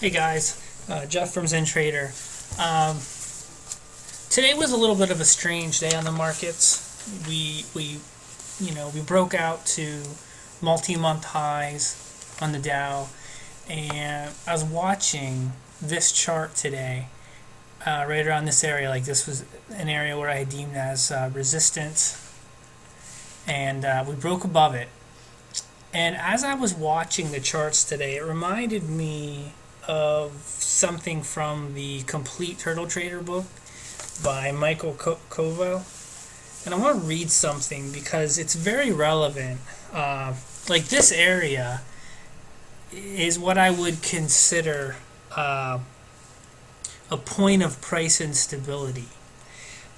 Hey guys, Jeff from Zen Trader. Um, Today was a little bit of a strange day on the markets. We broke out to multi-month highs on the Dow, and I was watching this chart today, right around this area. Like this was an area where I had deemed as resistance, and we broke above it. And as I was watching the charts today, it reminded me of something from the Complete Turtle Trader book by Michael Koval. And I want to read something because it's very relevant. Like this area is what I would consider a point of price instability.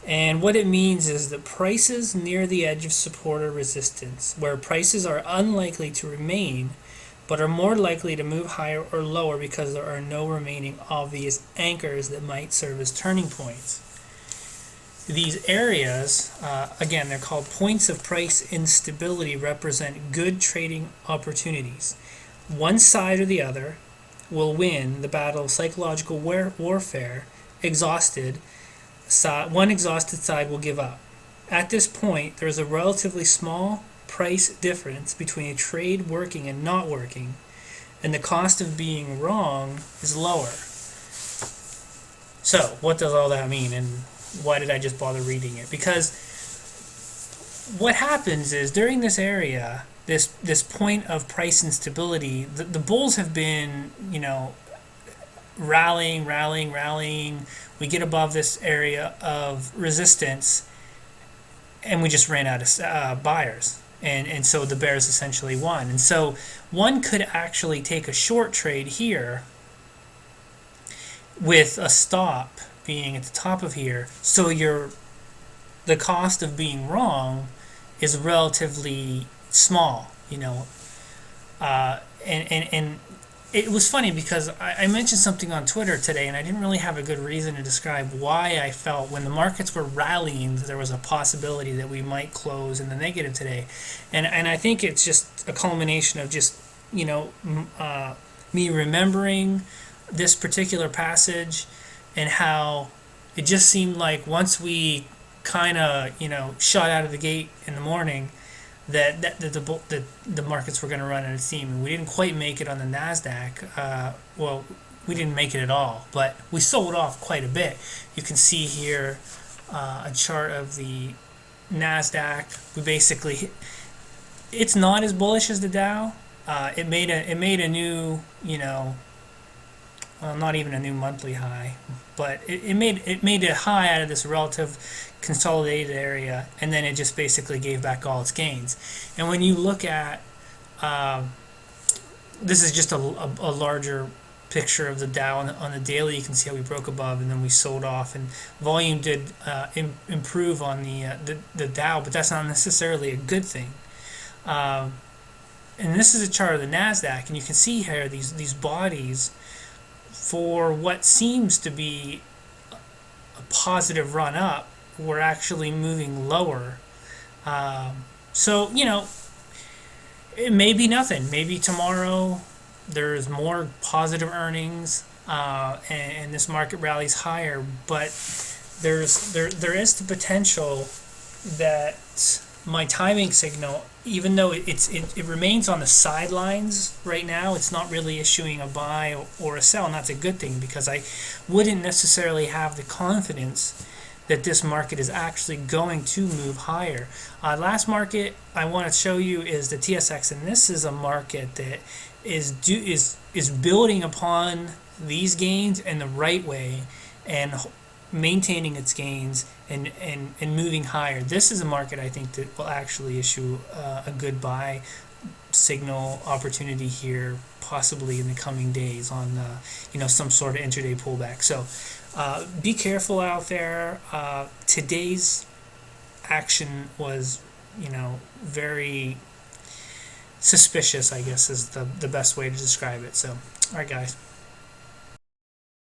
And what it means is that prices near the edge of support or resistance, where prices are unlikely to remain, but are more likely to move higher or lower because there are no remaining obvious anchors that might serve as turning points. These areas, again, they're called points of price instability, represent good trading opportunities. One side or the other will win the battle of psychological warfare. One exhausted side will give up. At this point, there is a relatively small price difference between a trade working and not working, and the cost of being wrong is lower. So, what does all that mean, and why did I just bother reading it? Because what happens is during this area, this point of price instability, the bulls have been, rallying. We get above this area of resistance, and we just ran out of buyers. And so the bears essentially won. And so one could actually take a short trade here with a stop being at the top of here. So the cost of being wrong is relatively small, and it was funny because I mentioned something on Twitter today, and I didn't really have a good reason to describe why I felt when the markets were rallying there was a possibility that we might close in the negative today. And I think it's just a culmination of just, me remembering this particular passage and how it just seemed like once we kind of, shot out of the gate in the morning, that the markets were going to run out of steam, and we didn't quite make it on the Nasdaq. Well, we didn't make it at all, but we sold off quite a bit. You can see here a chart of the Nasdaq. We basically, it's not as bullish as the Dow. It made a new, well, not even a new monthly high, but it made a high out of this relative consolidated area, and then it just basically gave back all its gains. And when you look at this is just a larger picture of the Dow on the daily. You can see how we broke above and then we sold off, and volume did improve on the Dow, but that's not necessarily a good thing. And this is a chart of the Nasdaq, and you can see here these bodies for what seems to be a positive run up, we're actually moving lower. So, it may be nothing. Maybe tomorrow there's more positive earnings, and this market rallies higher. But there is the potential that my timing signal, even though it remains on the sidelines right now, it's not really issuing a buy or a sell, and that's a good thing because I wouldn't necessarily have the confidence that this market is actually going to move higher. Last market I want to show you is the TSX, and this is a market that is building upon these gains in the right way and maintaining its gains and moving higher. This is a market I think that will actually issue a good buy signal opportunity here, possibly in the coming days on some sort of intraday pullback. So be careful out there. Today's action was very suspicious, I guess is the best way to describe it. So, all right, guys.